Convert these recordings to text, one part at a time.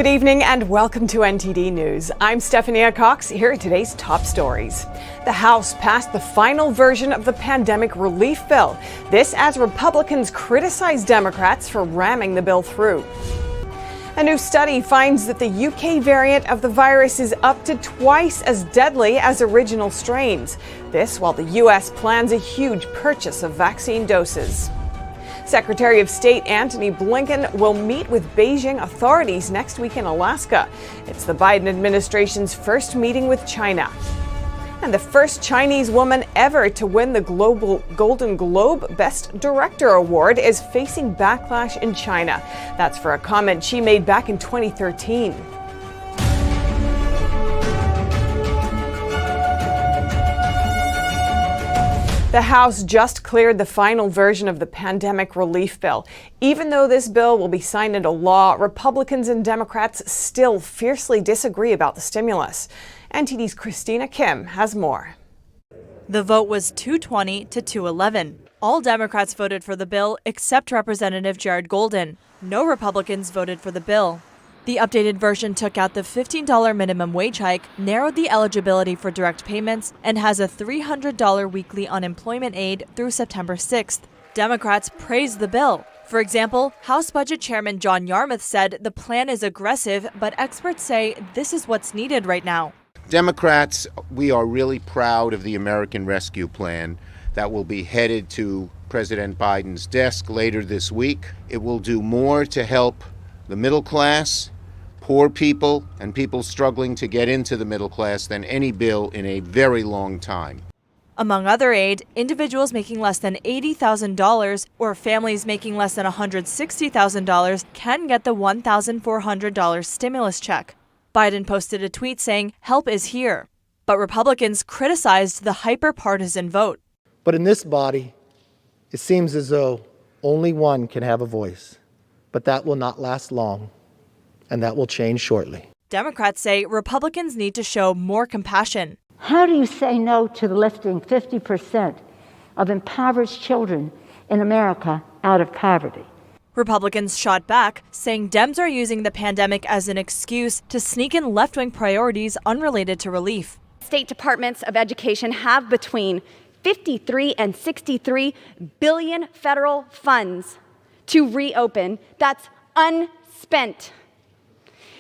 Good evening and welcome to NTD News. I'm Stephania Cox. Here are today's top stories. The House passed the final version of the pandemic relief bill. This as Republicans criticize Democrats for ramming the bill through. A new study finds that the UK variant of the virus is up to twice as deadly as original strains. This while the US plans a huge purchase of vaccine doses. Secretary of State Antony Blinken will meet with Beijing authorities next week in Alaska. It's the Biden administration's first meeting with China. And the first Chinese woman ever to win the Global Golden Globe Best Director Award is facing backlash in China. That's for a comment she made back in 2013. The House just cleared the final version of the pandemic relief bill. Even though this bill will be signed into law, Republicans and Democrats still fiercely disagree about the stimulus. NTD's Christina Kim has more. The vote was 220 to 211. All Democrats voted for the bill except Representative Jared Golden. No Republicans voted for the bill. The updated version took out the $15 minimum wage hike, narrowed the eligibility for direct payments, and has a $300 weekly unemployment aid through September 6th. Democrats praised the bill. For example, House Budget Chairman John Yarmuth said the plan is aggressive, but experts say this is what's needed right now. Democrats, we are really proud of the American Rescue Plan that will be headed to President Biden's desk later this week. It will do more to help the middle class, poor people, and people struggling to get into the middle class than any bill in a very long time. Among other aid, individuals making less than $80,000 or families making less than $160,000 can get the $1,400 stimulus check. Biden posted a tweet saying, "Help is here." But Republicans criticized the hyper-partisan vote. But in this body, it seems as though only one can have a voice. But that will not last long, and that will change shortly. Democrats say Republicans need to show more compassion. How do you say no to lifting 50% of impoverished children in America out of poverty? Republicans shot back, saying Dems are using the pandemic as an excuse to sneak in left-wing priorities unrelated to relief. State departments of education have between 53 and 63 billion federal funds to reopen. That's unspent.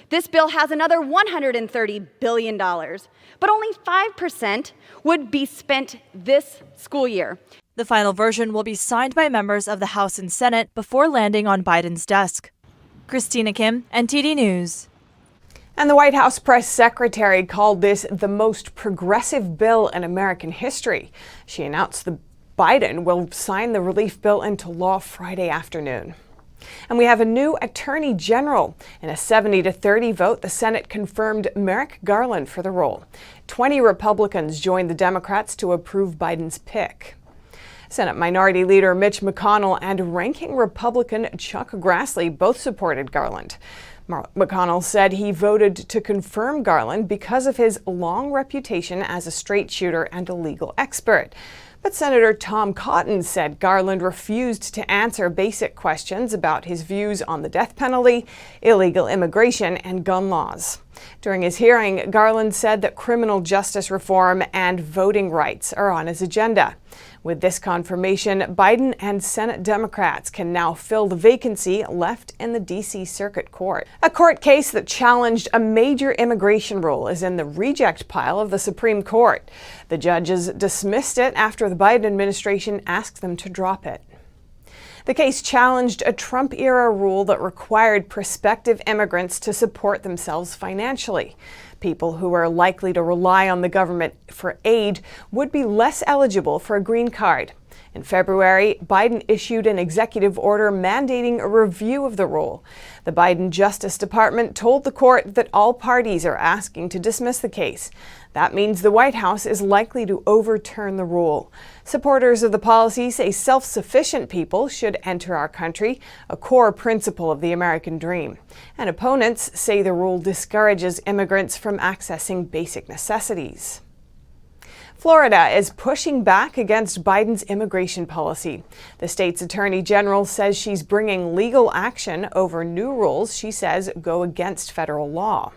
This bill has another $130 billion, but only 5% would be spent this school year. The final version will be signed by members of the House and Senate before landing on Biden's desk. Christina Kim, NTD News. And the White House press secretary called this the most progressive bill in American history. She announced the Biden will sign the relief bill into law Friday afternoon. And we have a new attorney general. In a 70-30 vote, the Senate confirmed Merrick Garland for the role. 20 Republicans joined the Democrats to approve Biden's pick. Senate Minority Leader Mitch McConnell and Ranking Republican Chuck Grassley both supported Garland. McConnell said he voted to confirm Garland because of his long reputation as a straight shooter and a legal expert. But Senator Tom Cotton said Garland refused to answer basic questions about his views on the death penalty, illegal immigration, and gun laws. During his hearing, Garland said that criminal justice reform and voting rights are on his agenda. With this confirmation, Biden and Senate Democrats can now fill the vacancy left in the D.C. Circuit Court. A court case that challenged a major immigration rule is in the reject pile of the Supreme Court. The judges dismissed it after the Biden administration asked them to drop it. The case challenged a Trump-era rule that required prospective immigrants to support themselves financially. People who are likely to rely on the government for aid would be less eligible for a green card. In February, Biden issued an executive order mandating a review of the rule. The Biden Justice Department told the court that all parties are asking to dismiss the case. That means the White House is likely to overturn the rule. Supporters of the policy say self-sufficient people should enter our country, a core principle of the American dream. And opponents say the rule discourages immigrants from accessing basic necessities. Florida is pushing back against Biden's immigration policy. The state's attorney general says she's bringing legal action over new rules she says go against federal law.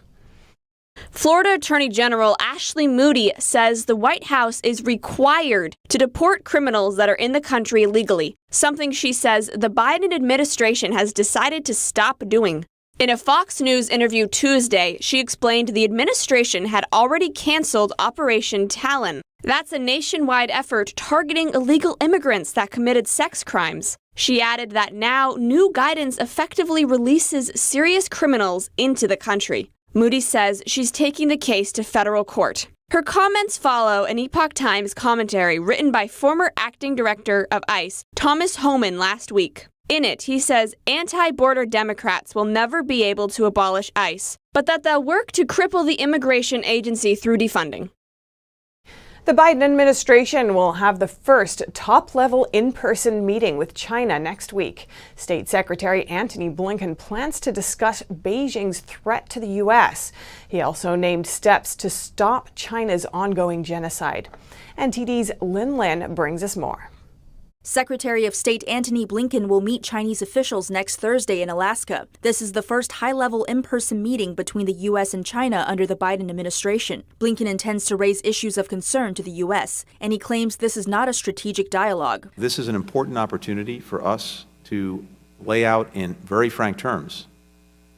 Florida Attorney General Ashley Moody says the White House is required to deport criminals that are in the country illegally, something she says the Biden administration has decided to stop doing. In a Fox News interview Tuesday, she explained the administration had already canceled Operation Talon. That's a nationwide effort targeting illegal immigrants that committed sex crimes. She added that now new guidance effectively releases serious criminals into the country. Moody says she's taking the case to federal court. Her comments follow an Epoch Times commentary written by former acting director of ICE, Thomas Homan, last week. In it, he says anti-border Democrats will never be able to abolish ICE, but that they'll work to cripple the immigration agency through defunding. The Biden administration will have the first top-level in-person meeting with China next week. State Secretary Antony Blinken plans to discuss Beijing's threat to the U.S. He also named steps to stop China's ongoing genocide. NTD's Lin Lin brings us more. Secretary of State Antony Blinken will meet Chinese officials next Thursday in Alaska. This is the first high-level in-person meeting between the U.S. and China under the Biden administration. Blinken intends to raise issues of concern to the U.S., and he claims this is not a strategic dialogue. This is an important opportunity for us to lay out in very frank terms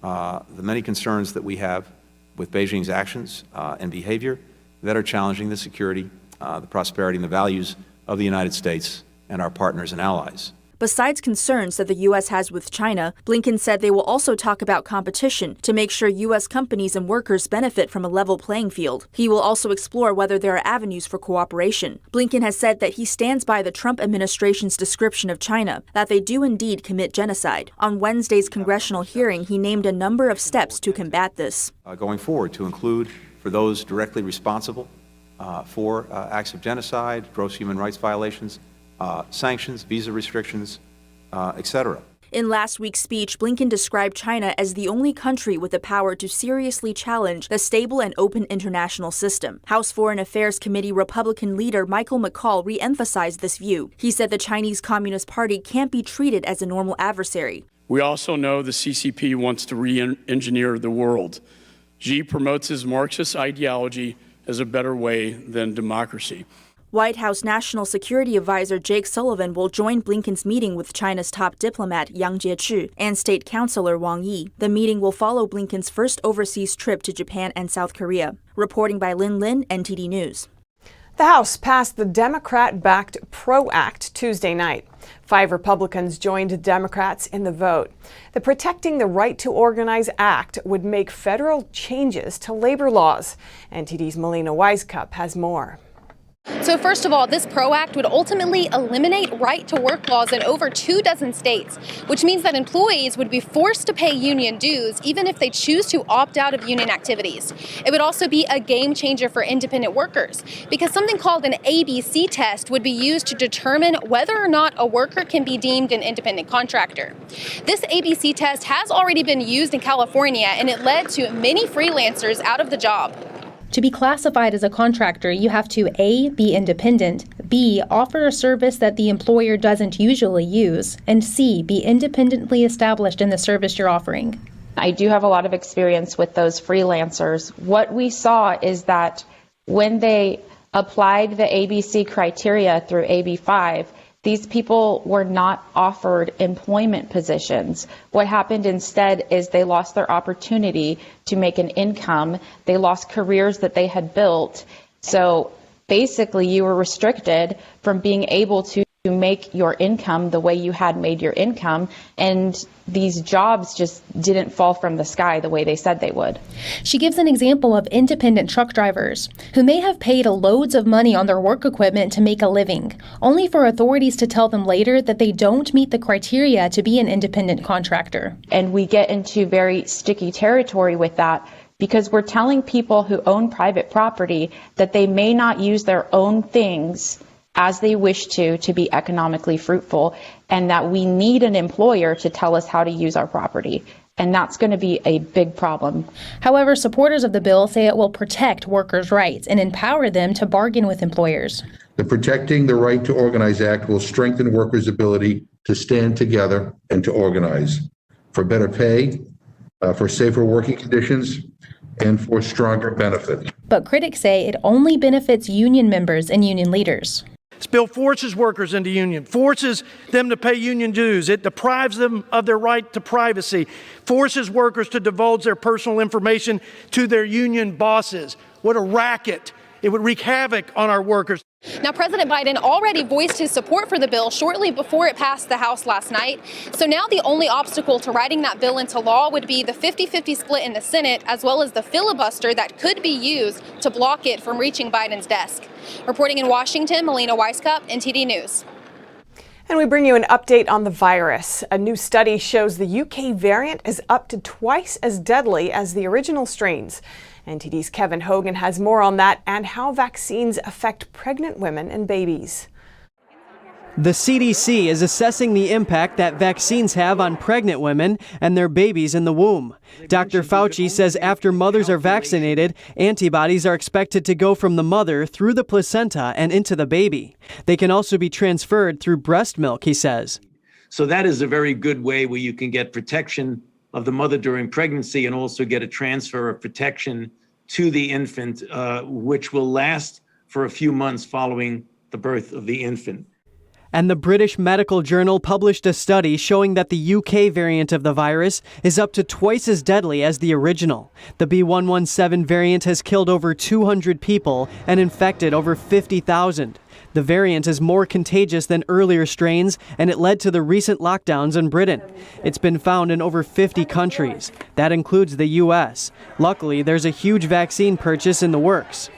the many concerns that we have with Beijing's actions and behavior that are challenging the security, the prosperity, and the values of the United States and our partners and allies. Besides concerns that the U.S. has with China, Blinken said they will also talk about competition to make sure U.S. companies and workers benefit from a level playing field. He will also explore whether there are avenues for cooperation. Blinken has said that he stands by the Trump administration's description of China, that they do indeed commit genocide. On Wednesday's congressional hearing, he named a number of steps to combat this. Going forward, to include for those directly responsible for acts of genocide, gross human rights violations, sanctions, visa restrictions, etc. In last week's speech, Blinken described China as the only country with the power to seriously challenge the stable and open international system. House Foreign Affairs Committee Republican leader Michael McCaul re-emphasized this view. He said the Chinese Communist Party can't be treated as a normal adversary. We also know the CCP wants to re-engineer the world. Xi promotes his Marxist ideology as a better way than democracy. White House National Security Advisor Jake Sullivan will join Blinken's meeting with China's top diplomat Yang Jiechi and State Councilor Wang Yi. The meeting will follow Blinken's first overseas trip to Japan and South Korea. Reporting by Lin Lin, NTD News. The House passed the Democrat-backed PRO Act Tuesday night. 5 Republicans joined Democrats in the vote. The Protecting the Right to Organize Act would make federal changes to labor laws. NTD's Melina Wisecup has more. So first of all, this PRO Act would ultimately eliminate right-to-work laws in over 24 states, which means that employees would be forced to pay union dues even if they choose to opt out of union activities. It would also be a game changer for independent workers because something called an ABC test would be used to determine whether or not a worker can be deemed an independent contractor. This ABC test has already been used in California, and it led to many freelancers out of the job. To be classified as a contractor, you have to A, be independent, B, offer a service that the employer doesn't usually use, and C, be independently established in the service you're offering. I do have a lot of experience with those freelancers. What we saw is that when they applied the ABC criteria through AB 5, these people were not offered employment positions. What happened instead is they lost their opportunity to make an income. They lost careers that they had built. So basically, you were restricted from being able to make your income the way you had made your income, and these jobs just didn't fall from the sky the way they said they would. She gives an example of independent truck drivers who may have paid loads of money on their work equipment to make a living, only for authorities to tell them later that they don't meet the criteria to be an independent contractor. And we get into very sticky territory with that because we're telling people who own private property that they may not use their own things as they wish to be economically fruitful, and that we need an employer to tell us how to use our property. And that's going to be a big problem. However, supporters of the bill say it will protect workers' rights and empower them to bargain with employers. The Protecting the Right to Organize Act will strengthen workers' ability to stand together and to organize for better pay, for safer working conditions, and for stronger benefits. But critics say it only benefits union members and union leaders. This bill forces workers into union, forces them to pay union dues. It deprives them of their right to privacy, forces workers to divulge their personal information to their union bosses. What a racket. It would wreak havoc on our workers. Now, President Biden already voiced his support for the bill shortly before it passed the House last night. So now the only obstacle to writing that bill into law would be the 50-50 split in the Senate, as well as the filibuster that could be used to block it from reaching Biden's desk. Reporting in Washington, Melina Weisskopf, NTD News. And we bring you an update on the virus. A new study shows the UK variant is up to twice as deadly as the original strains. NTD's Kevin Hogan has more on that and how vaccines affect pregnant women and babies. The CDC is assessing the impact that vaccines have on pregnant women and their babies in the womb. Dr. Fauci says after mothers are vaccinated, antibodies are expected to go from the mother through the placenta and into the baby. They can also be transferred through breast milk, he says. So that is a very good way where you can get protection of the mother during pregnancy and also get a transfer of protection to the infant, which will last for a few months following the birth of the infant. And the British Medical Journal published a study showing that the UK variant of the virus is up to twice as deadly as the original. The B117 variant has killed over 200 people and infected over 50,000. The variant is more contagious than earlier strains, and it led to the recent lockdowns in Britain. It's been found in over 50 countries. That includes the U.S. Luckily, there's a huge vaccine purchase in the works.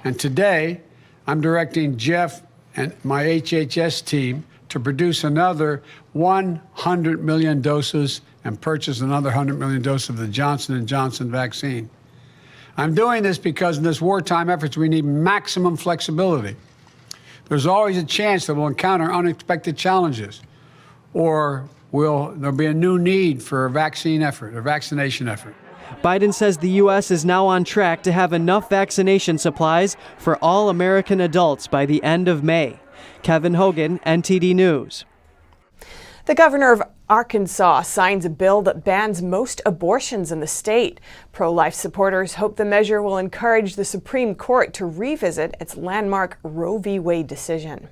And today, I'm directing Jeff and my HHS team to produce another 100 million doses and purchase another 100 million doses of the Johnson & Johnson vaccine. I'm doing this because in this wartime efforts, we need maximum flexibility. There's always a chance that we'll encounter unexpected challenges, or there'll be a new need for a vaccine effort, a vaccination effort. Biden says the U.S. is now on track to have enough vaccination supplies for all American adults by the end of May. Kevin Hogan, NTD News. The governor of Arkansas signs a bill that bans most abortions in the state. Pro-life supporters hope the measure will encourage the Supreme Court to revisit its landmark Roe v. Wade decision.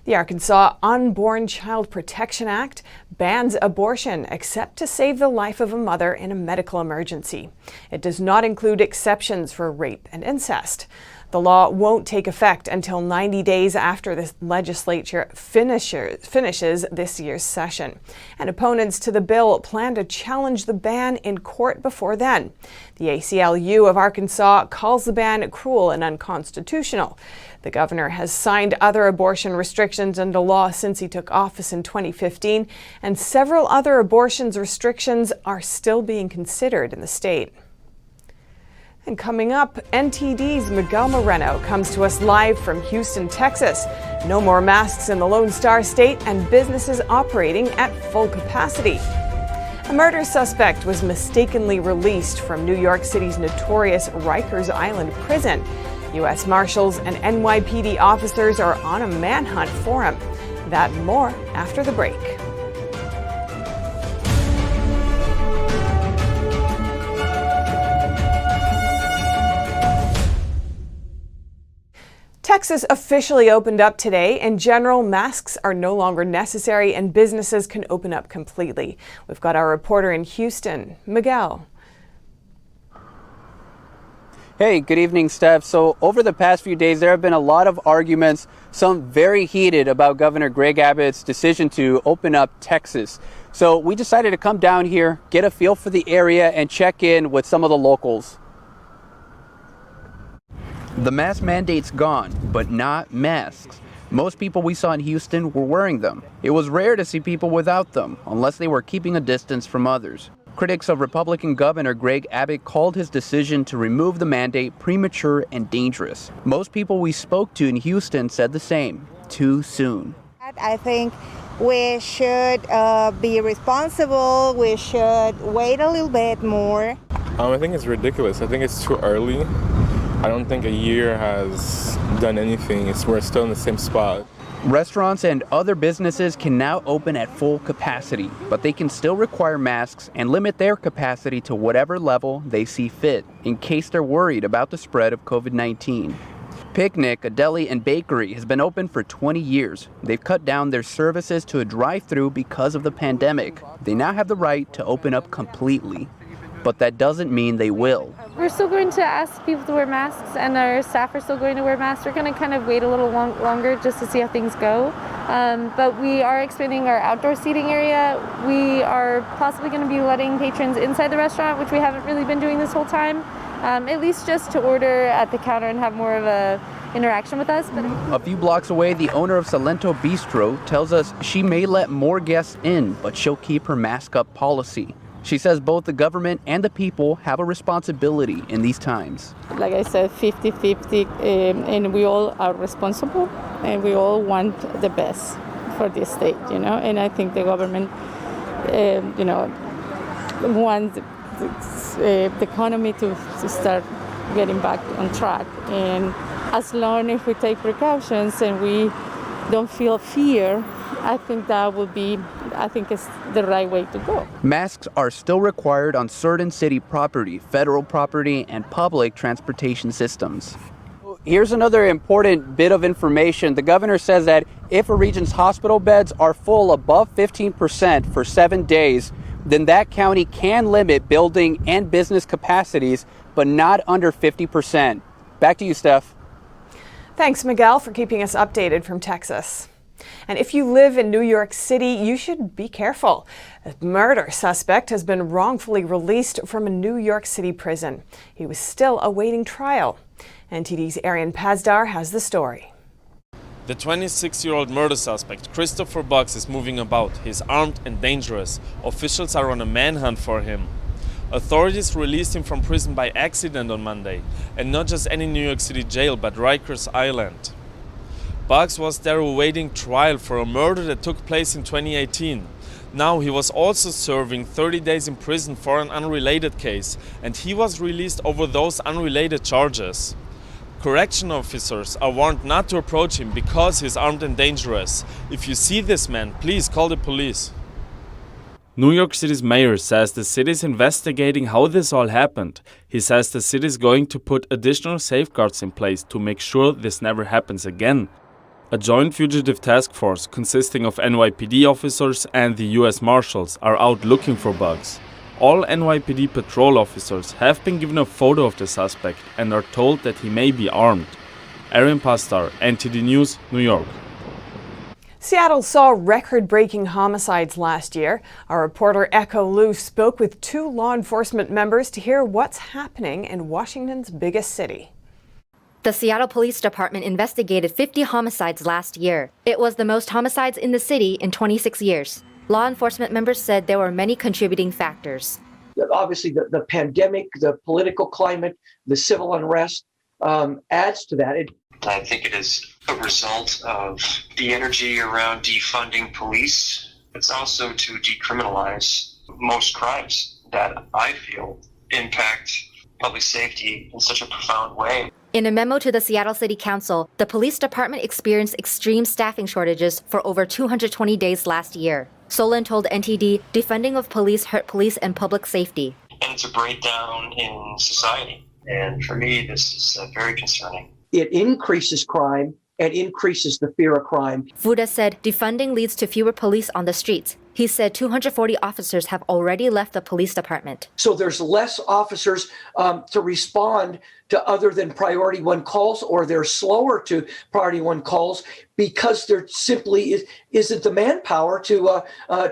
The Arkansas Unborn Child Protection Act bans abortion except to save the life of a mother in a medical emergency. It does not include exceptions for rape and incest. The law won't take effect until 90 days after the legislature finishes this year's session. And opponents to the bill plan to challenge the ban in court before then. The ACLU of Arkansas calls the ban cruel and unconstitutional. The governor has signed other abortion restrictions into law since he took office in 2015, and several other abortions restrictions are still being considered in the state. And coming up, NTD's Miguel Moreno comes to us live from Houston, Texas. No more masks in the Lone Star State and businesses operating at full capacity. A murder suspect was mistakenly released from New York City's notorious Rikers Island prison. U.S. Marshals and NYPD officers are on a manhunt for him. That and more after the break. Texas officially opened up today. In general, masks are no longer necessary and businesses can open up completely. We've got our reporter in Houston, Miguel. Hey, good evening, Steph. So over the past few days, there have been a lot of arguments, some very heated, about Governor Greg Abbott's decision to open up Texas. So we decided to come down here, get a feel for the area, and check in with some of the locals. The mask mandate's gone, but not masks. Most people we saw in Houston were wearing them. It was rare to see people without them, unless they were keeping a distance from others. Critics of Republican Governor Greg Abbott called his decision to remove the mandate premature and dangerous. Most people we spoke to in Houston said the same. Too soon. I think we should be responsible. We should wait a little bit more. I think it's ridiculous. I think it's too early. I don't think a year has done anything. We're still in the same spot. Restaurants and other businesses can now open at full capacity, but they can still require masks and limit their capacity to whatever level they see fit, in case they're worried about the spread of COVID-19. Picnic, a deli and bakery, has been open for 20 years. They've cut down their services to a drive-through because of the pandemic. They now have the right to open up completely, but that doesn't mean they will. We're still going to ask people to wear masks, and our staff are still going to wear masks. We're going to kind of wait a little longer just to see how things go. But we are expanding our outdoor seating area. We are possibly going to be letting patrons inside the restaurant, which we haven't really been doing this whole time, at least just to order at the counter and have more of a interaction with us. But a few blocks away, the owner of Salento Bistro tells us she may let more guests in, but she'll keep her mask up policy. She says both the government and the people have a responsibility in these times. Like I said, 50-50, and we all are responsible, and we all want the best for this state, and I think the government, wants the economy to start getting back on track. And as long as we take precautions and we don't feel fear, I think it's the right way to go. Masks are still required on certain city property, federal property, and public transportation systems. Here's another important bit of information. The governor says that if a region's hospital beds are full above 15% for 7 days, then that county can limit building and business capacities, but not under 50%. Back to you, Steph. Thanks, Miguel, for keeping us updated from Texas. And if you live in New York City, you should be careful. A murder suspect has been wrongfully released from a New York City prison. He was still awaiting trial. NTD's Arian Pazdar has the story. The 26-year-old murder suspect, Christopher Bucks, is moving about. He's armed and dangerous. Officials are on a manhunt for him. Authorities released him from prison by accident on Monday. And not just any New York City jail, but Rikers Island. Bucks was there awaiting trial for a murder that took place in 2018. Now he was also serving 30 days in prison for an unrelated case, and he was released over those unrelated charges. Correction officers are warned not to approach him because he's armed and dangerous. If you see this man, please call the police. New York City's mayor says the city is investigating how this all happened. He says the city is going to put additional safeguards in place to make sure this never happens again. A joint fugitive task force consisting of NYPD officers and the US Marshals are out looking for Bucks. All NYPD patrol officers have been given a photo of the suspect and are told that he may be armed. Arian Pazdar, NTD News, New York. Seattle saw record-breaking homicides last year. Our reporter Echo Lu spoke with 2 law enforcement members to hear what's happening in Washington's biggest city. The Seattle Police Department investigated 50 homicides last year. It was the most homicides in the city in 26 years. Law enforcement members said there were many contributing factors. Obviously, the pandemic, the political climate, the civil unrest adds to that. I think it is a result of the energy around defunding police. It's also to decriminalize most crimes that I feel impact public safety in such a profound way. In a memo to the Seattle City Council, the police department experienced extreme staffing shortages for over 220 days last year. Solon told NTD defunding of police hurt police and public safety. And it's a breakdown in society. And for me, this is very concerning. It increases crime and increases the fear of crime. Fuda said defunding leads to fewer police on the streets. He said 240 officers have already left the police department. So there's less officers to respond to other than priority 1 calls, or they're slower to priority 1 calls because there simply isn't the manpower to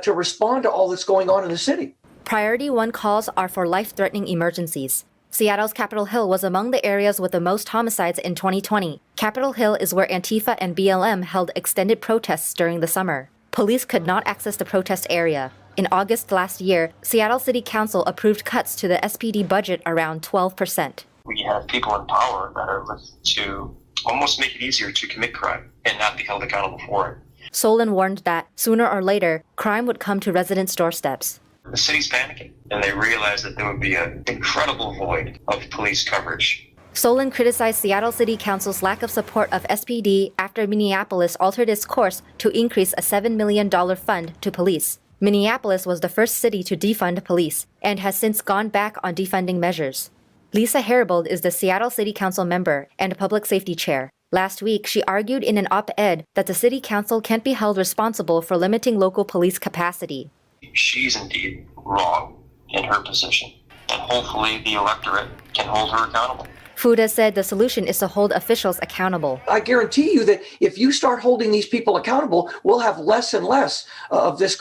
respond to all that's going on in the city. Priority 1 calls are for life-threatening emergencies. Seattle's Capitol Hill was among the areas with the most homicides in 2020. Capitol Hill is where Antifa and BLM held extended protests during the summer. Police could not access the protest area. In August last year, Seattle City Council approved cuts to the SPD budget around 12%. We have people in power that are looking to almost make it easier to commit crime and not be held accountable for it. Solon warned that, sooner or later, crime would come to residents' doorsteps. The city's panicking, and they realize that there would be an incredible void of police coverage. Solon criticized Seattle City Council's lack of support of SPD after Minneapolis altered its course to increase a $7 million fund to police. Minneapolis was the first city to defund police and has since gone back on defunding measures. Lisa Haribold is the Seattle City Council member and public safety chair. Last week, she argued in an op-ed that the City Council can't be held responsible for limiting local police capacity. She's indeed wrong in her position, and hopefully the electorate can hold her accountable. Fuda said the solution is to hold officials accountable. I guarantee you that if you start holding these people accountable, we'll have less and less of this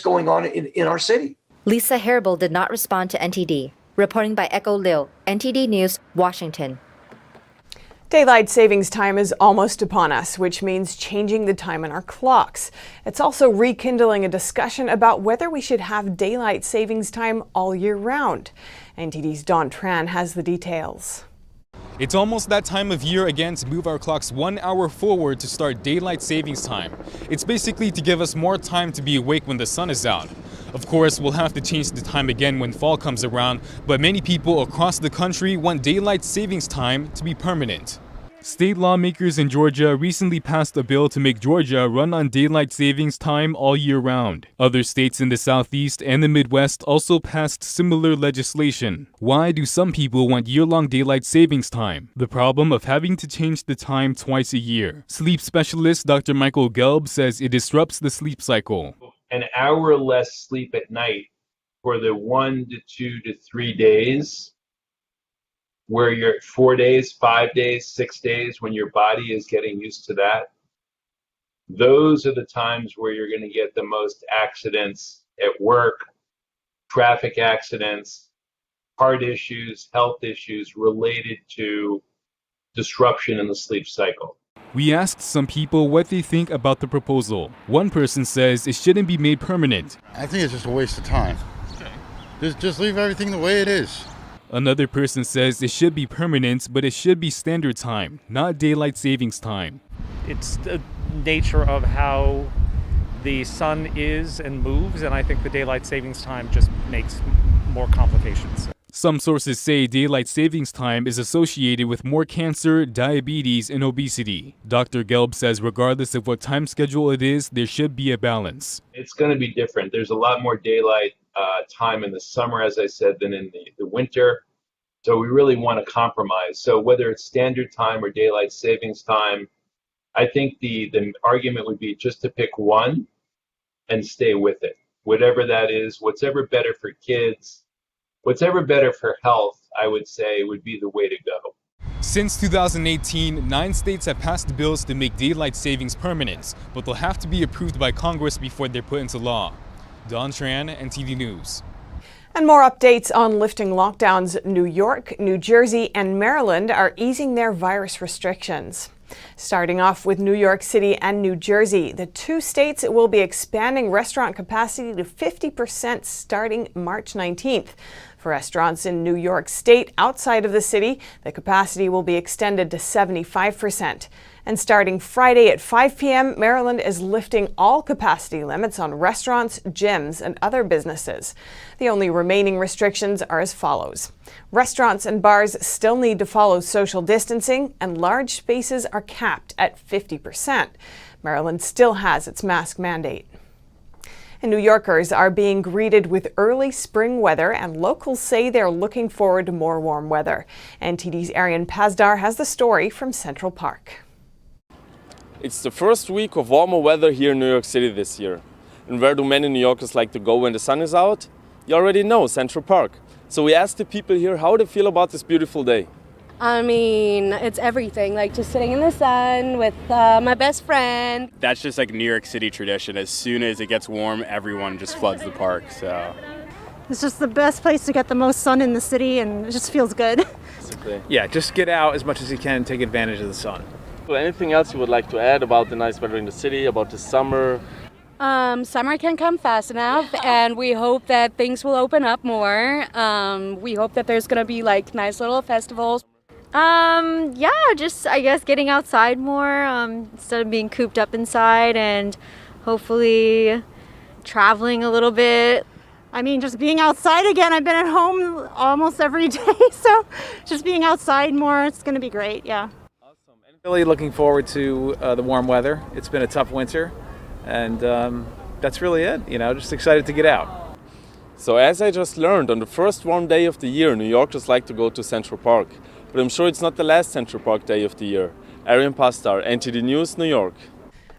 going on in our city. Lisa Haribold did not respond to NTD. Reporting by Echo Liu, NTD News, Washington. Daylight savings time is almost upon us, which means changing the time on our clocks. It's also rekindling a discussion about whether we should have daylight savings time all year round. NTD's Dawn Tran has the details. It's almost that time of year again to move our clocks 1 hour forward to start daylight savings time. It's basically to give us more time to be awake when the sun is out. Of course, we'll have to change the time again when fall comes around, but many people across the country want daylight savings time to be permanent. State lawmakers in Georgia recently passed a bill to make Georgia run on daylight savings time all year round. Other states in the Southeast and the Midwest also passed similar legislation. Why do some people want year-long daylight savings time? The problem of having to change the time twice a year. Sleep specialist Dr. Michael Gelb says it disrupts the sleep cycle. An hour less sleep at night for the 1 to 2 to 3 days where you're at 4 days, 5 days, 6 days, when your body is getting used to that, those are the times where you're going to get the most accidents at work, traffic accidents, heart issues, health issues related to disruption in the sleep cycle. We asked some people what they think about the proposal. One person says it shouldn't be made permanent. I think it's just a waste of time. Okay. Just leave everything the way it is. Another person says it should be permanent, but it should be standard time, not daylight savings time. It's the nature of how the sun is and moves, and I think the daylight savings time just makes more complications. Some sources say daylight savings time is associated with more cancer, diabetes, and obesity. Dr. Gelb says regardless of what time schedule it is, there should be a balance. It's going to be different. There's a lot more daylight time in the summer, as I said, than in the winter. So we really want to compromise. So whether it's standard time or daylight savings time, I think the argument would be just to pick one and stay with it. Whatever that is, what's ever better for kids, what's ever better for health, I would say would be the way to go. Since 2018, 9 states have passed bills to make daylight savings permanent, but they'll have to be approved by Congress before they're put into law. Dawn Tran, NTD News. And more updates on lifting lockdowns. New York, New Jersey, and Maryland are easing their virus restrictions. Starting off with New York City and New Jersey, the two states will be expanding restaurant capacity to 50% starting March 19th. For restaurants in New York State outside of the city, the capacity will be extended to 75%. And starting Friday at 5 p.m., Maryland is lifting all capacity limits on restaurants, gyms, and other businesses. The only remaining restrictions are as follows. Restaurants and bars still need to follow social distancing, and large spaces are capped at 50%. Maryland still has its mask mandate. And New Yorkers are being greeted with early spring weather, and locals say they're looking forward to more warm weather. NTD's Arian Pazdar has the story from Central Park. It's the first week of warmer weather here in New York City this year. And where do many New Yorkers like to go when the sun is out? You already know, Central Park. So we asked the people here how they feel about this beautiful day. I mean, it's everything, like just sitting in the sun with my best friend. That's just like New York City tradition. As soon as it gets warm, everyone just floods the park, so. It's just the best place to get the most sun in the city, and it just feels good. Yeah, just get out as much as you can, take advantage of the sun. Well, anything else you would like to add about the nice weather in the city, about the summer? Summer can come fast enough, and we hope that things will open up more. We hope that there's gonna be like nice little festivals. Yeah, just I guess getting outside more instead of being cooped up inside, and hopefully traveling a little bit. I mean, just being outside again. I've been at home almost every day, so just being outside more, it's going to be great, yeah. Really looking forward to the warm weather. It's been a tough winter, and that's really it. You know, just excited to get out. So as I just learned, on the first warm day of the year, New Yorkers like to go to Central Park. But I'm sure it's not the last Central Park day of the year. Arian Pastar, NTD News, New York.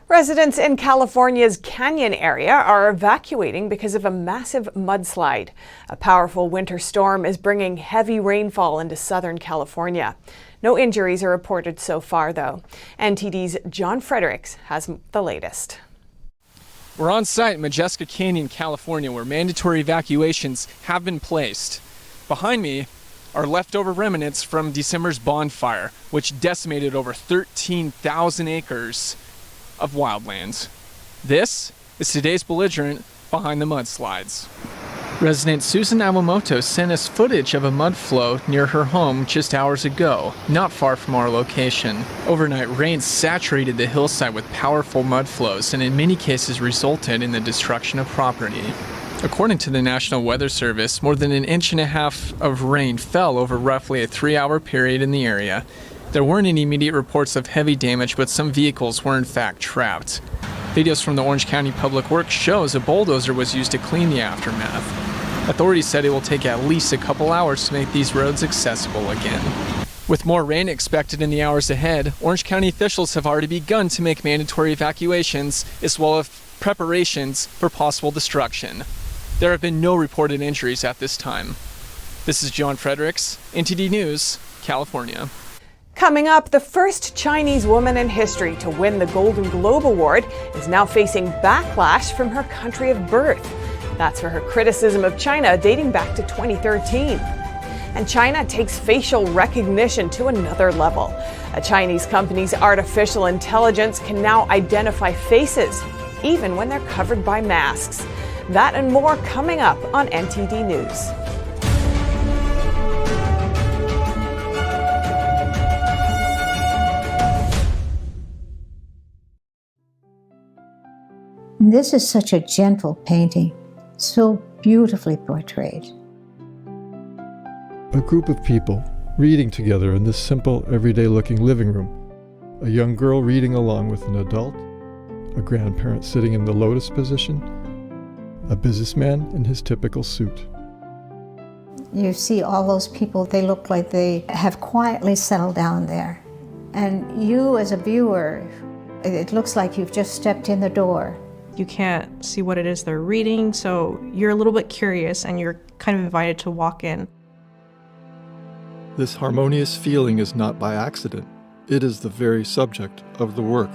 Residents in California's Canyon area are evacuating because of a massive mudslide. A powerful winter storm is bringing heavy rainfall into Southern California. No injuries are reported so far, though. NTD's John Fredericks has the latest. We're on site in Majeska Canyon, California, where mandatory evacuations have been placed. Behind me are leftover remnants from December's bonfire, which decimated over 13,000 acres of wildlands. This is today's belligerent behind the mudslides. Resident Susan Awamoto sent us footage of a mud flow near her home just hours ago, not far from our location. Overnight rain saturated the hillside with powerful mud flows and in many cases resulted in the destruction of property. According to the National Weather Service, more than 1.5 inches of rain fell over roughly a 3-hour period in the area. There weren't any immediate reports of heavy damage, but some vehicles were in fact trapped. Videos from the Orange County Public Works shows a bulldozer was used to clean the aftermath. Authorities said it will take at least a couple hours to make these roads accessible again. With more rain expected in the hours ahead, Orange County officials have already begun to make mandatory evacuations as well as preparations for possible destruction. There have been no reported injuries at this time. This is John Fredericks, NTD News, California. Coming up, the first Chinese woman in history to win the Golden Globe Award is now facing backlash from her country of birth. That's for her criticism of China dating back to 2013. And China takes facial recognition to another level. A Chinese company's artificial intelligence can now identify faces, even when they're covered by masks. That and more coming up on NTD News. This is such a gentle painting, so beautifully portrayed. A group of people reading together in this simple, everyday-looking living room. A young girl reading along with an adult, a grandparent sitting in the lotus position, a businessman in his typical suit. You see all those people, they look like they have quietly settled down there. And you as a viewer, it looks like you've just stepped in the door. You can't see what it is they're reading, so you're a little bit curious and you're kind of invited to walk in. This harmonious feeling is not by accident. It is the very subject of the work.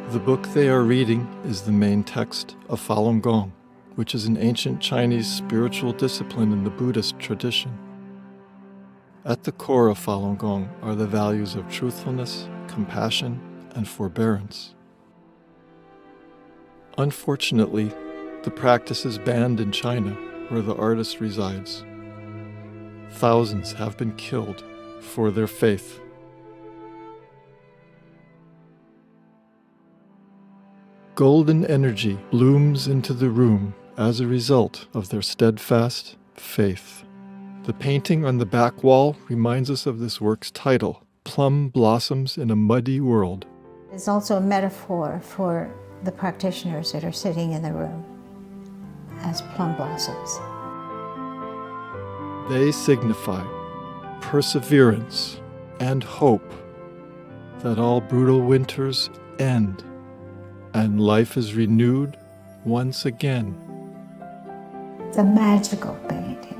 The book they are reading is the main text of Falun Gong, which is an ancient Chinese spiritual discipline in the Buddhist tradition. At the core of Falun Gong are the values of truthfulness, compassion, and forbearance. Unfortunately, the practice is banned in China, where the artist resides. Thousands have been killed for their faith. Golden energy blooms into the room as a result of their steadfast faith. The painting on the back wall reminds us of this work's title, Plum Blossoms in a Muddy World. It's also a metaphor for the practitioners that are sitting in the room as plum blossoms. They signify perseverance and hope that all brutal winters end and life is renewed once again. The magical painting.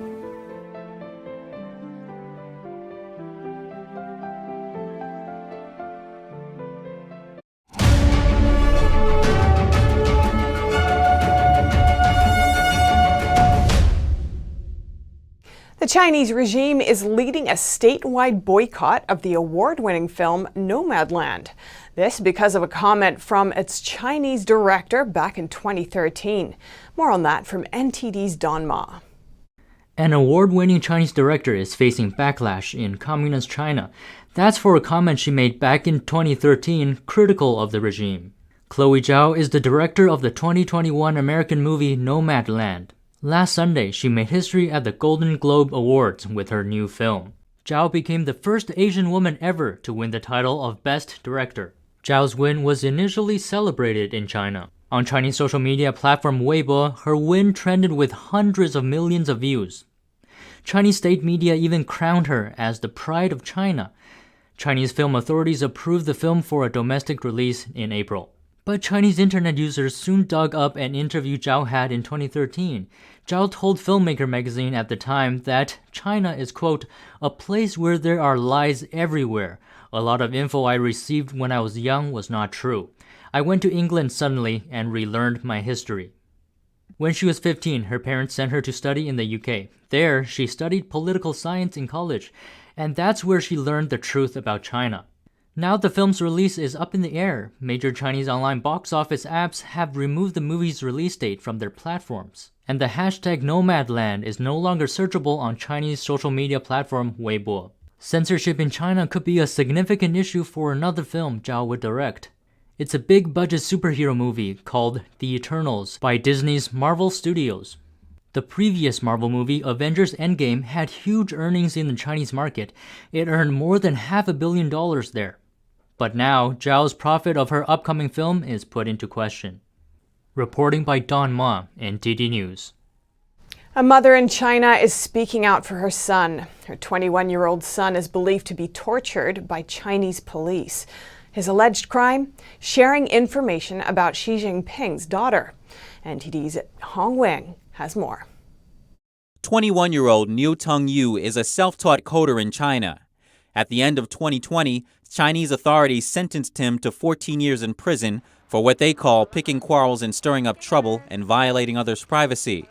The Chinese regime is leading a statewide boycott of the award-winning film Nomadland. This because of a comment from its Chinese director back in 2013. More on that from NTD's Don Ma. An award-winning Chinese director is facing backlash in communist China. That's for a comment she made back in 2013, critical of the regime. Chloe Zhao is the director of the 2021 American movie Nomadland. Last Sunday, she made history at the Golden Globe Awards with her new film. Zhao became the first Asian woman ever to win the title of Best Director. Zhao's win was initially celebrated in China. On Chinese social media platform Weibo, her win trended with hundreds of millions of views. Chinese state media even crowned her as the pride of China. Chinese film authorities approved the film for a domestic release in April. But Chinese internet users soon dug up an interview Zhao had in 2013. Zhao told Filmmaker magazine at the time that China is, quote, a place where there are lies everywhere. A lot of info I received when I was young was not true. I went to England suddenly and relearned my history. When she was 15, her parents sent her to study in the UK. There, she studied political science in college, and that's where she learned the truth about China. Now the film's release is up in the air. Major Chinese online box office apps have removed the movie's release date from their platforms. And the hashtag Nomadland is no longer searchable on Chinese social media platform Weibo. Censorship in China could be a significant issue for another film Zhao would direct. It's a big-budget superhero movie called The Eternals by Disney's Marvel Studios. The previous Marvel movie, Avengers Endgame, had huge earnings in the Chinese market. It earned more than $500 million there. But now, Zhao's profit of her upcoming film is put into question. Reporting by Don Ma, NTD News. A mother in China is speaking out for her son. Her 21-year-old son is believed to be tortured by Chinese police. His alleged crime? Sharing information about Xi Jinping's daughter. NTD's Hong Wing has more. 21-year-old Niu Teng-yu is a self-taught coder in China. At the end of 2020, Chinese authorities sentenced him to 14 years in prison for what they call picking quarrels and stirring up trouble and violating others' privacy.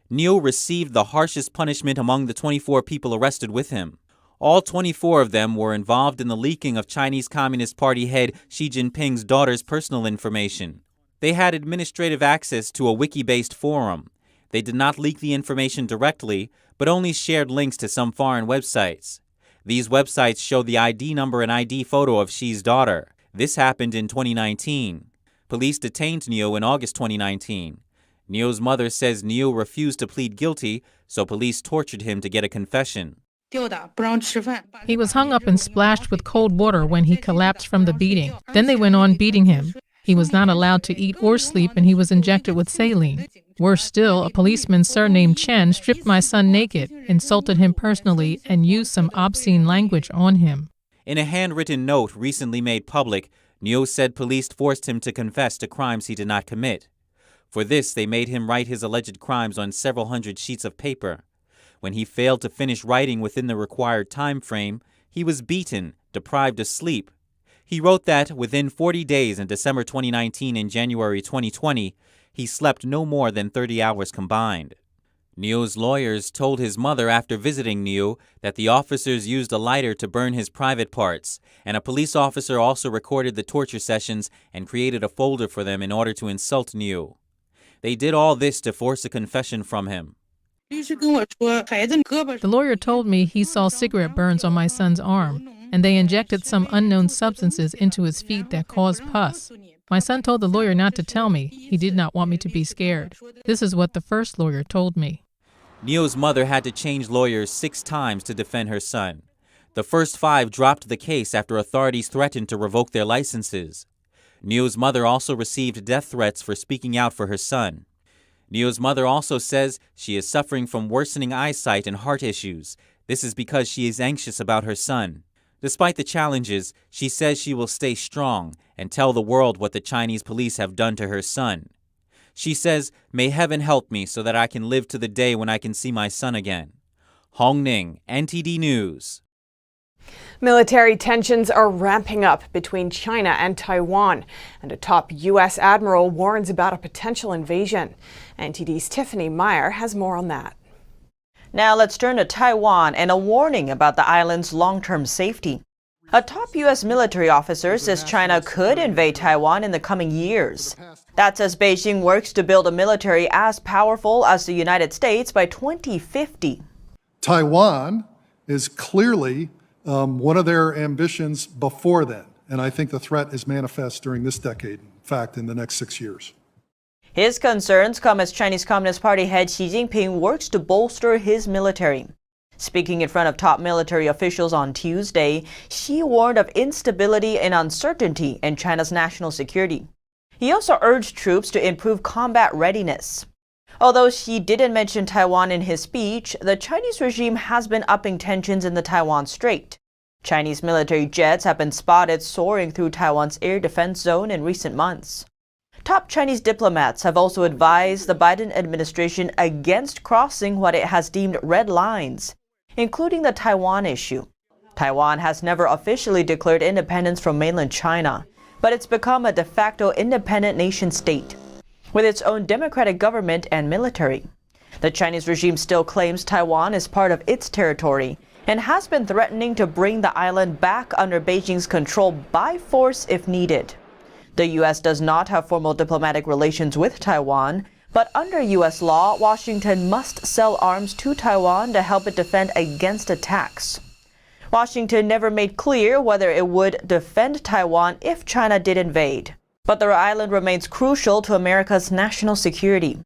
Niu received the harshest punishment among the 24 people arrested with him. All 24 of them were involved in the leaking of Chinese Communist Party head Xi Jinping's daughter's personal information. They had administrative access to a wiki-based forum. They did not leak the information directly, but only shared links to some foreign websites. These websites show the ID number and ID photo of Xi's daughter. This happened in 2019. Police detained Niu in August 2019. Niu's mother says Niu refused to plead guilty, so police tortured him to get a confession. He was hung up and splashed with cold water when he collapsed from the beating. Then they went on beating him. He was not allowed to eat or sleep, and he was injected with saline. Worse still, a policeman surnamed Chen stripped my son naked, insulted him personally, and used some obscene language on him. In a handwritten note recently made public, Niu said police forced him to confess to crimes he did not commit. For this, they made him write his alleged crimes on several hundred sheets of paper. When he failed to finish writing within the required time frame, he was beaten, deprived of sleep. He wrote that within 40 days in December 2019 and January 2020, he slept no more than 30 hours combined. Niu's lawyers told his mother after visiting Niu that the officers used a lighter to burn his private parts, and a police officer also recorded the torture sessions and created a folder for them in order to insult Niu. They did all this to force a confession from him. The lawyer told me he saw cigarette burns on my son's arm, and they injected some unknown substances into his feet that caused pus. My son told the lawyer not to tell me. He did not want me to be scared. This is what the first lawyer told me. Niu's mother had to change lawyers 6 times to defend her son. The first 5 dropped the case after authorities threatened to revoke their licenses. Niu's mother also received death threats for speaking out for her son. Niu's mother also says she is suffering from worsening eyesight and heart issues. This is because she is anxious about her son. Despite the challenges, she says she will stay strong and tell the world what the Chinese police have done to her son. She says, "May heaven help me so that I can live to the day when I can see my son again." Hong Ning, NTD News. Military tensions are ramping up between China and Taiwan, and a top U.S. Admiral warns about a potential invasion. NTD's Tiffany Meyer has more on that. Now let's turn to Taiwan and a warning about the island's long-term safety. A top U.S. military officer says China could invade Taiwan in the coming years. That says Beijing works to build a military as powerful as the United States by 2050. Taiwan is clearly one of their ambitions before then, and I think the threat is manifest during this decade, in fact, in the next 6 years. His concerns come as Chinese Communist Party head Xi Jinping works to bolster his military. Speaking in front of top military officials on Tuesday, Xi warned of instability and uncertainty in China's national security. He also urged troops to improve combat readiness. Although Xi didn't mention Taiwan in his speech, the Chinese regime has been upping tensions in the Taiwan Strait. Chinese military jets have been spotted soaring through Taiwan's air defense zone in recent months. Top Chinese diplomats have also advised the Biden administration against crossing what it has deemed red lines, including the Taiwan issue. Taiwan has never officially declared independence from mainland China, but it's become a de facto independent nation state, with its own democratic government and military. The Chinese regime still claims Taiwan is part of its territory and has been threatening to bring the island back under Beijing's control by force if needed. The U.S. does not have formal diplomatic relations with Taiwan, but under U.S. law, Washington must sell arms to Taiwan to help it defend against attacks. Washington never made clear whether it would defend Taiwan if China did invade, but the island remains crucial to America's national security.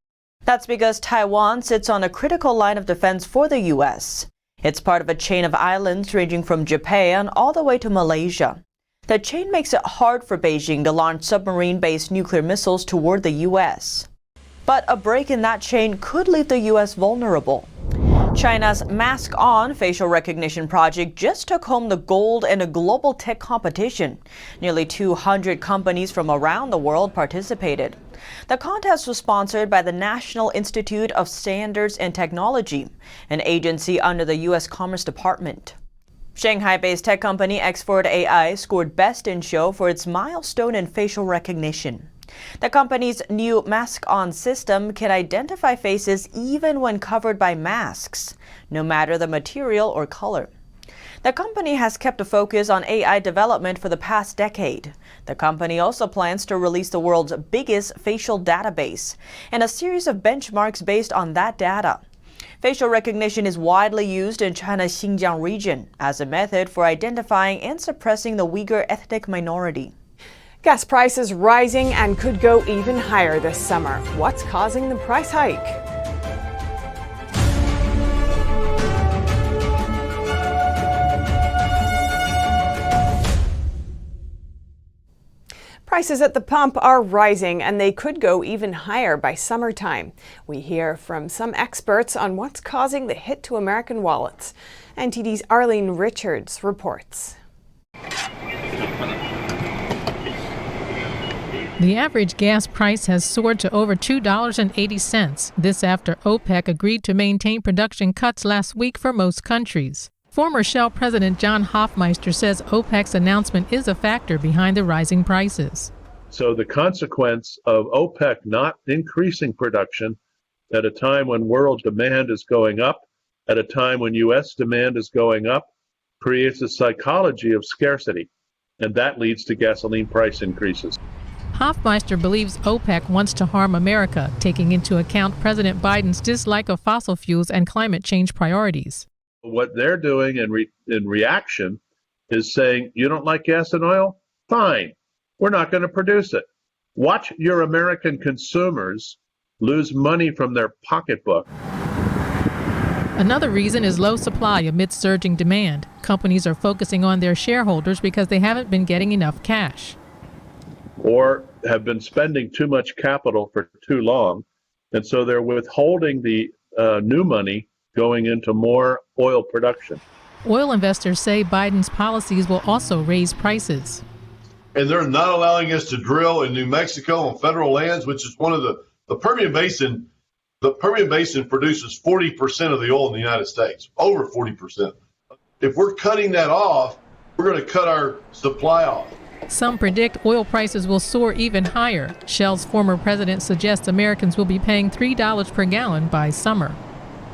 That's because Taiwan sits on a critical line of defense for the U.S. It's part of a chain of islands ranging from Japan all the way to Malaysia. The chain makes it hard for Beijing to launch submarine-based nuclear missiles toward the U.S. But a break in that chain could leave the U.S. vulnerable. China's Mask On facial recognition project just took home the gold in a global tech competition. Nearly 200 companies from around the world participated. The contest was sponsored by the National Institute of Standards and Technology, an agency under the U.S. Commerce Department. Shanghai-based tech company X4 AI scored Best in Show for its milestone in facial recognition. The company's new Mask On system can identify faces even when covered by masks, no matter the material or color. The company has kept a focus on AI development for the past decade. The company also plans to release the world's biggest facial database and a series of benchmarks based on that data. Facial recognition is widely used in China's Xinjiang region as a method for identifying and suppressing the Uyghur ethnic minority. Gas prices rising and could go even higher this summer. What's causing the price hike? Prices at the pump are rising and they could go even higher by summertime. We hear from some experts on what's causing the hit to American wallets. NTD's Arlene Richards reports. The average gas price has soared to over $2.80. This after OPEC agreed to maintain production cuts last week for most countries. Former Shell President John Hofmeister says OPEC's announcement is a factor behind the rising prices. So the consequence of OPEC not increasing production at a time when world demand is going up, at a time when U.S. demand is going up, creates a psychology of scarcity, and that leads to gasoline price increases. Hofmeister believes OPEC wants to harm America, taking into account President Biden's dislike of fossil fuels and climate change priorities. What they're doing in reaction is saying, you don't like gas and oil? Fine. We're not going to produce it. Watch your American consumers lose money from their pocketbook. Another reason is low supply amidst surging demand. Companies are focusing on their shareholders because they haven't been getting enough cash. Or have been spending too much capital for too long. And so they're withholding the new money going into more oil production. Oil investors say Biden's policies will also raise prices. And they're not allowing us to drill in New Mexico on federal lands, which is one of the Permian Basin. The Permian Basin produces 40% of the oil in the United States, over 40%. If we're cutting that off, we're going to cut our supply off. Some predict oil prices will soar even higher. Shell's former president suggests Americans will be paying $3 per gallon by summer.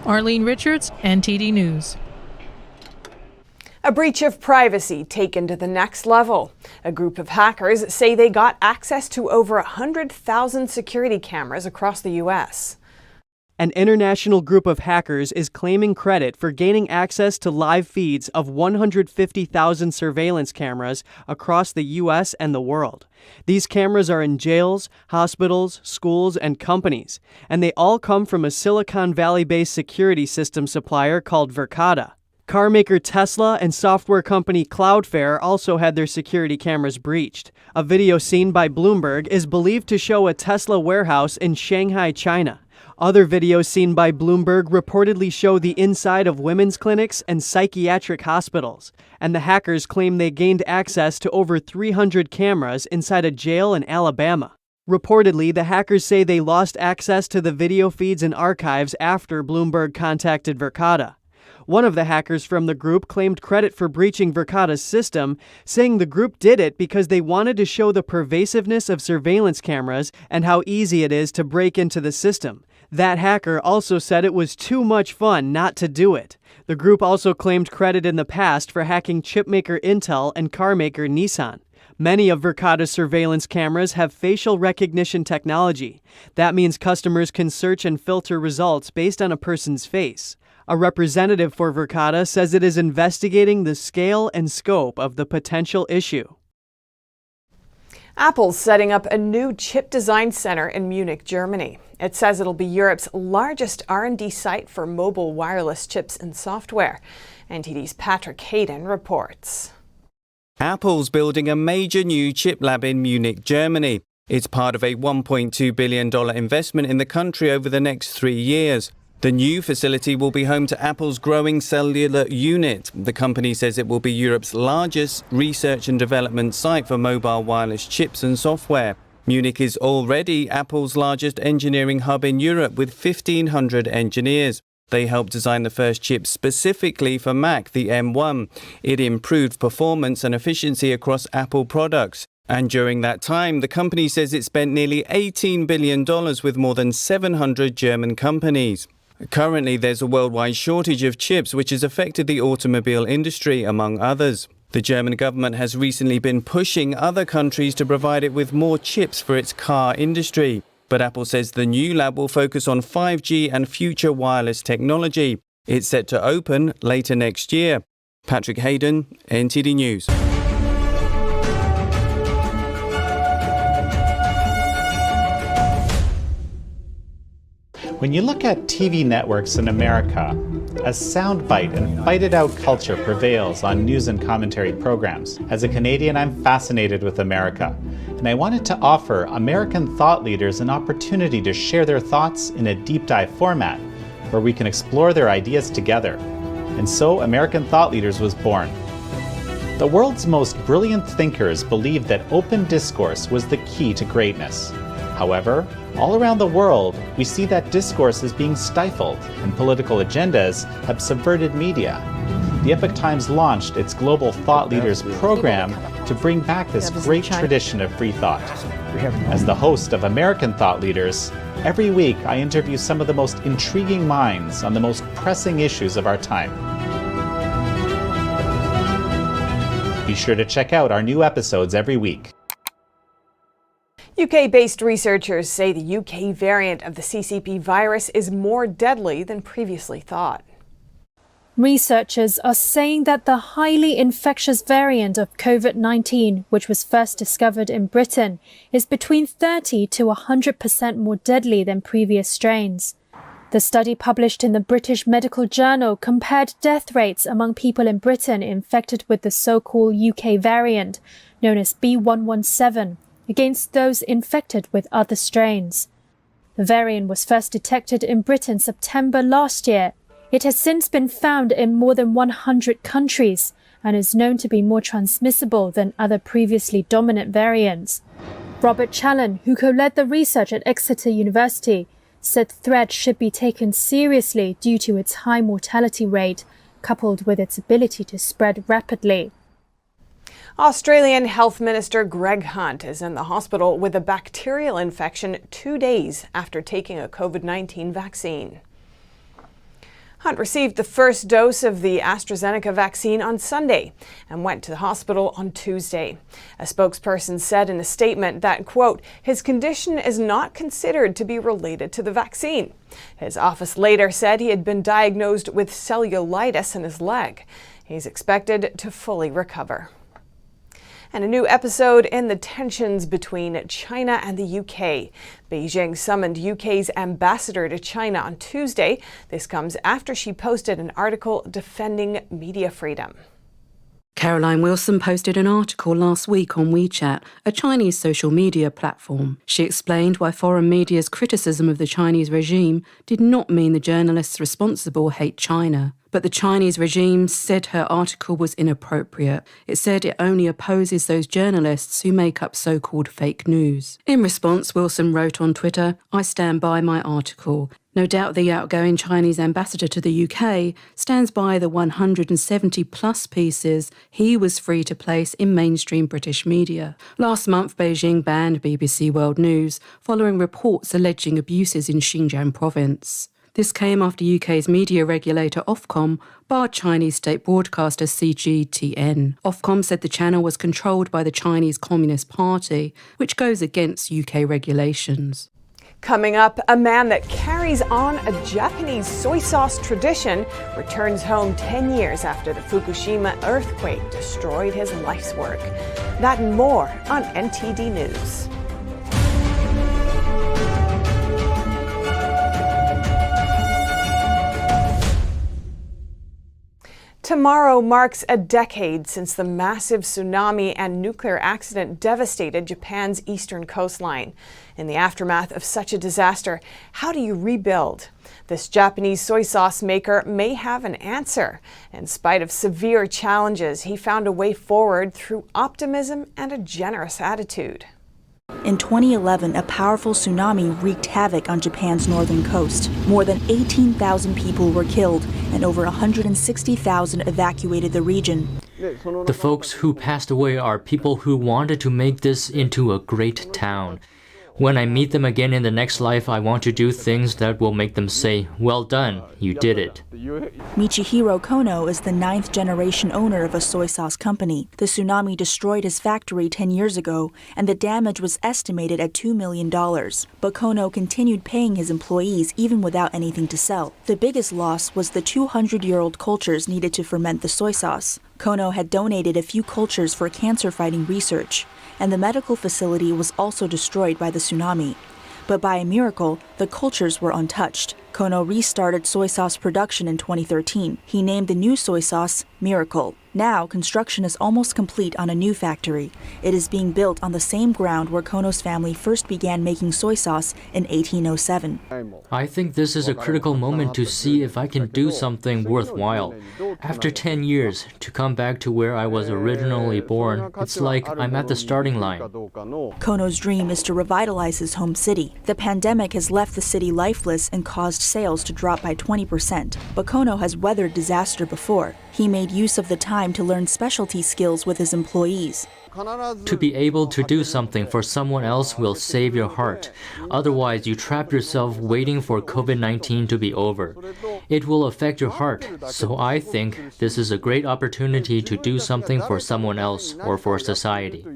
Arlene Richards, NTD News. A breach of privacy taken to the next level. A group of hackers say they got access to over 100,000 security cameras across the U.S. An international group of hackers is claiming credit for gaining access to live feeds of 150,000 surveillance cameras across the U.S. and the world. These cameras are in jails, hospitals, schools, and companies, and they all come from a Silicon Valley-based security system supplier called Verkada. Car maker Tesla and software company Cloudflare also had their security cameras breached. A video seen by Bloomberg is believed to show a Tesla warehouse in Shanghai, China. Other videos seen by Bloomberg reportedly show the inside of women's clinics and psychiatric hospitals, and the hackers claim they gained access to over 300 cameras inside a jail in Alabama. Reportedly, the hackers say they lost access to the video feeds and archives after Bloomberg contacted Verkada. One of the hackers from the group claimed credit for breaching Verkada's system, saying the group did it because they wanted to show the pervasiveness of surveillance cameras and how easy it is to break into the system. That hacker also said it was too much fun not to do it. The group also claimed credit in the past for hacking chipmaker Intel and car maker Nissan. Many of Verkada's surveillance cameras have facial recognition technology. That means customers can search and filter results based on a person's face. A representative for Verkada says it is investigating the scale and scope of the potential issue. Apple's setting up a new chip design center in Munich, Germany. It says it'll be Europe's largest R&D site for mobile wireless chips and software. NTD's Patrick Hayden reports. Apple's building a major new chip lab in Munich, Germany. It's part of a $1.2 billion investment in the country over the next 3 years. The new facility will be home to Apple's growing cellular unit. The company says it will be Europe's largest research and development site for mobile wireless chips and software. Munich is already Apple's largest engineering hub in Europe with 1,500 engineers. They helped design the first chip specifically for Mac, the M1. It improved performance and efficiency across Apple products. And during that time, the company says it spent nearly $18 billion with more than 700 German companies. Currently, there's a worldwide shortage of chips, which has affected the automobile industry, among others. The German government has recently been pushing other countries to provide it with more chips for its car industry. But Apple says the new lab will focus on 5G and future wireless technology. It's set to open later next year. Patrick Hayden, NTD News. When you look at TV networks in America, a soundbite and fight-it-out culture prevails on news and commentary programs. As a Canadian, I'm fascinated with America, and I wanted to offer American thought leaders an opportunity to share their thoughts in a deep dive format, where we can explore their ideas together. And so American Thought Leaders was born. The world's most brilliant thinkers believed that open discourse was the key to greatness. However, all around the world, we see that discourse is being stifled and political agendas have subverted media. The Epoch Times launched its Global Thought Leaders program to bring back this great tradition of free thought. As the host of American Thought Leaders, every week I interview some of the most intriguing minds on the most pressing issues of our time. Be sure to check out our new episodes every week. UK-based researchers say the UK variant of the CCP virus is more deadly than previously thought. Researchers are saying that the highly infectious variant of COVID-19, which was first discovered in Britain, is between 30 to 100% more deadly than previous strains. The study published in the British Medical Journal compared death rates among people in Britain infected with the so-called UK variant, known as B117, against those infected with other strains. The variant was first detected in Britain September last year. It has since been found in more than 100 countries and is known to be more transmissible than other previously dominant variants. Robert Challen, who co-led the research at Exeter University, said the threat should be taken seriously due to its high mortality rate, coupled with its ability to spread rapidly. Australian Health Minister Greg Hunt is in the hospital with a bacterial infection 2 days after taking a COVID-19 vaccine. Hunt received the first dose of the AstraZeneca vaccine on Sunday and went to the hospital on Tuesday. A spokesperson said in a statement that, quote, his condition is not considered to be related to the vaccine. His office later said he had been diagnosed with cellulitis in his leg. He's expected to fully recover. And a new episode in the tensions between China and the UK. Beijing summoned UK's ambassador to China on Tuesday. This comes after she posted an article defending media freedom. Caroline Wilson posted an article last week on WeChat, a Chinese social media platform. She explained why foreign media's criticism of the Chinese regime did not mean the journalists responsible hate China. But the Chinese regime said her article was inappropriate. It said it only opposes those journalists who make up so-called fake news. In response, Wilson wrote on Twitter, I stand by my article. No doubt the outgoing Chinese ambassador to the UK stands by the 170-plus pieces he was free to place in mainstream British media. Last month, Beijing banned BBC World News following reports alleging abuses in Xinjiang province. This came after UK's media regulator Ofcom barred Chinese state broadcaster CGTN. Ofcom said the channel was controlled by the Chinese Communist Party, which goes against UK regulations. Coming up, a man that carries on a Japanese soy sauce tradition returns home 10 years after the Fukushima earthquake destroyed his life's work. That and more on NTD News. Tomorrow marks a decade since the massive tsunami and nuclear accident devastated Japan's eastern coastline. In the aftermath of such a disaster, how do you rebuild? This Japanese soy sauce maker may have an answer. In spite of severe challenges, he found a way forward through optimism and a generous attitude. In 2011, a powerful tsunami wreaked havoc on Japan's northern coast. More than 18,000 people were killed, and over 160,000 evacuated the region. The folks who passed away are people who wanted to make this into a great town. When I meet them again in the next life, I want to do things that will make them say, well done, you did it. Michihiro Kono is the 9th generation owner of a soy sauce company. The tsunami destroyed his factory 10 years ago, and the damage was estimated at $2 million. But Kono continued paying his employees even without anything to sell. The biggest loss was the 200-year-old cultures needed to ferment the soy sauce. Kono had donated a few cultures for cancer-fighting research, and the medical facility was also destroyed by the tsunami. But by a miracle, the cultures were untouched. Kono restarted soy sauce production in 2013. He named the new soy sauce Miracle. Now, construction is almost complete on a new factory. It is being built on the same ground where Kono's family first began making soy sauce in 1807. I think this is a critical moment to see if I can do something worthwhile. After 10 years, to come back to where I was originally born, it's like I'm at the starting line. Kono's dream is to revitalize his home city. The pandemic has left the city lifeless and caused sales to drop by 20%. But Kono has weathered disaster before. He made use of the time to learn specialty skills with his employees. To be able to do something for someone else will save your heart. Otherwise, you trap yourself waiting for COVID-19 to be over. It will affect your heart. So I think this is a great opportunity to do something for someone else or for society.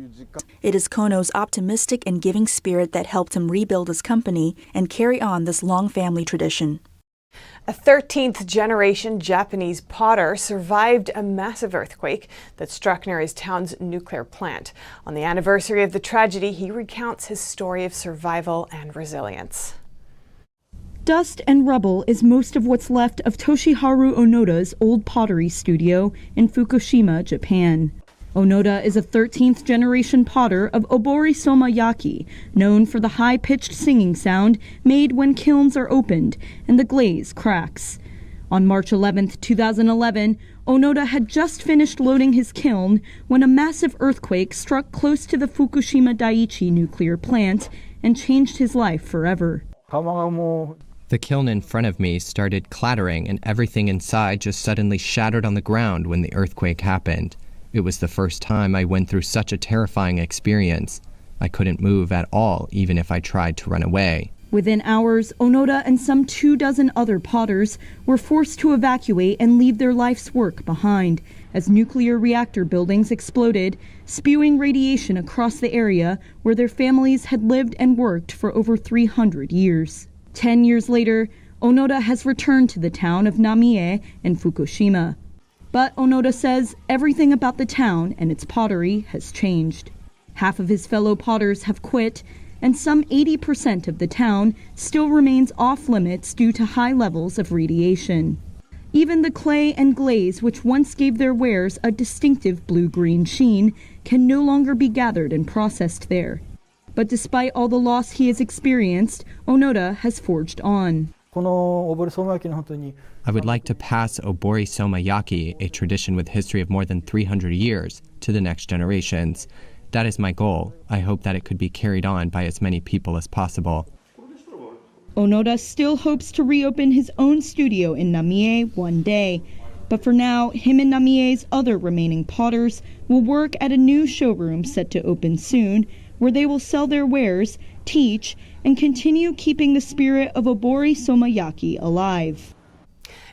It is Kono's optimistic and giving spirit that helped him rebuild his company and carry on this long family tradition. A 13th generation Japanese potter survived a massive earthquake that struck near his town's nuclear plant. On the anniversary of the tragedy, he recounts his story of survival and resilience. Dust and rubble is most of what's left of Toshiharu Onoda's old pottery studio in Fukushima, Japan. Onoda is a 13th generation potter of Obori Soma Yaki, known for the high-pitched singing sound made when kilns are opened and the glaze cracks. On March 11, 2011, Onoda had just finished loading his kiln when a massive earthquake struck close to the Fukushima Daiichi nuclear plant and changed his life forever. The kiln in front of me started clattering and everything inside just suddenly shattered on the ground when the earthquake happened. It was the first time I went through such a terrifying experience. I couldn't move at all, even if I tried to run away. Within hours, Onoda and some 24 other potters were forced to evacuate and leave their life's work behind as nuclear reactor buildings exploded, spewing radiation across the area where their families had lived and worked for over 300 years. 10 years later, Onoda has returned to the town of Namie in Fukushima. But Onoda says everything about the town and its pottery has changed. Half of his fellow potters have quit, and some 80% of the town still remains off limits due to high levels of radiation. Even the clay and glaze which once gave their wares a distinctive blue-green sheen can no longer be gathered and processed there. But despite all the loss he has experienced, Onoda has forged on. I would like to pass obori somayaki, a tradition with history of more than 300 years, to the next generations. That is my goal. I hope that it could be carried on by as many people as possible. Onoda still hopes to reopen his own studio in Namie one day. But for now, him and Namie's other remaining potters will work at a new showroom set to open soon, where they will sell their wares, teach, and continue keeping the spirit of obori somayaki alive.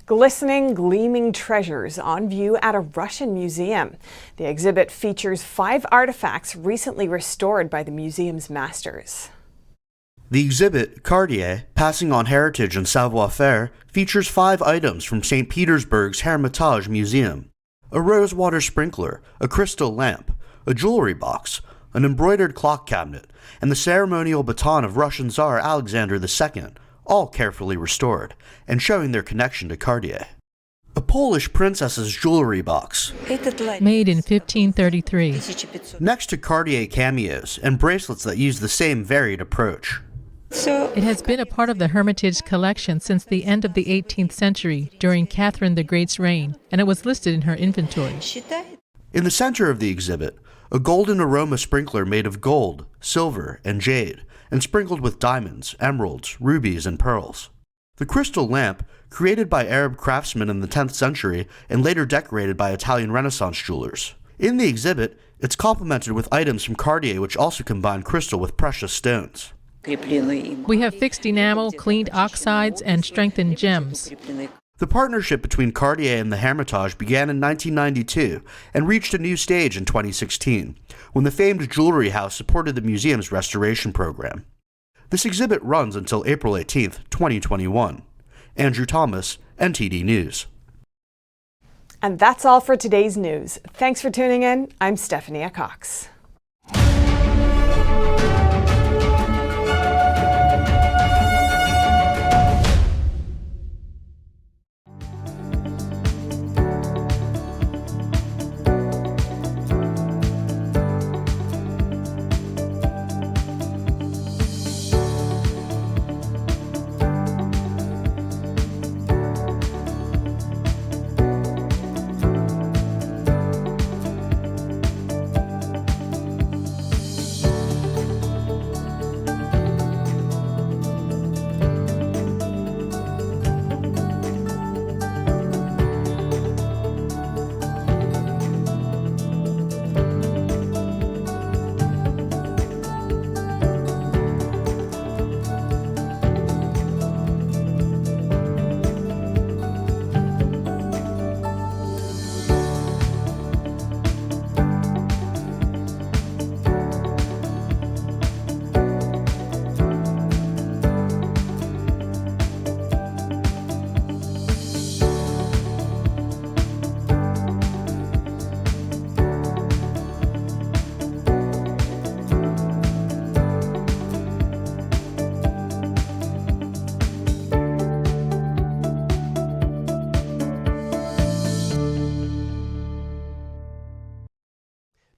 Glistening, gleaming treasures on view at a Russian museum. The exhibit features 5 artifacts recently restored by the museum's masters. The exhibit, Cartier, Passing on Heritage and Savoir-Faire, features 5 items from St. Petersburg's Hermitage Museum. A rosewater sprinkler, a crystal lamp, a jewelry box, an embroidered clock cabinet, and the ceremonial baton of Russian Tsar Alexander II, all carefully restored, and showing their connection to Cartier. A Polish princess's jewelry box. Made in 1533. Next to Cartier cameos and bracelets that use the same varied approach. It has been a part of the Hermitage collection since the end of the 18th century, during Catherine the Great's reign, and it was listed in her inventory. In the center of the exhibit, a golden aroma sprinkler made of gold, silver, and jade, and sprinkled with diamonds, emeralds, rubies, and pearls. The crystal lamp, created by Arab craftsmen in the 10th century and later decorated by Italian Renaissance jewelers. In the exhibit, it's complemented with items from Cartier which also combine crystal with precious stones. We have fixed enamel, cleaned oxides, and strengthened gems. The partnership between Cartier and the Hermitage began in 1992 and reached a new stage in 2016, when the famed jewelry house supported the museum's restoration program. This exhibit runs until April 18, 2021. Andrew Thomas, NTD News. And that's all for today's news. Thanks for tuning in. I'm Stephanie Cox.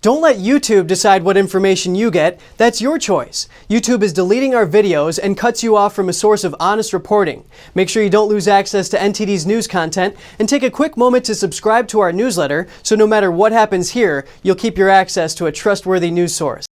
Don't let YouTube decide what information you get. That's your choice. YouTube is deleting our videos and cuts you off from a source of honest reporting. Make sure you don't lose access to NTD's news content, and take a quick moment to subscribe to our newsletter so no matter what happens here, you'll keep your access to a trustworthy news source.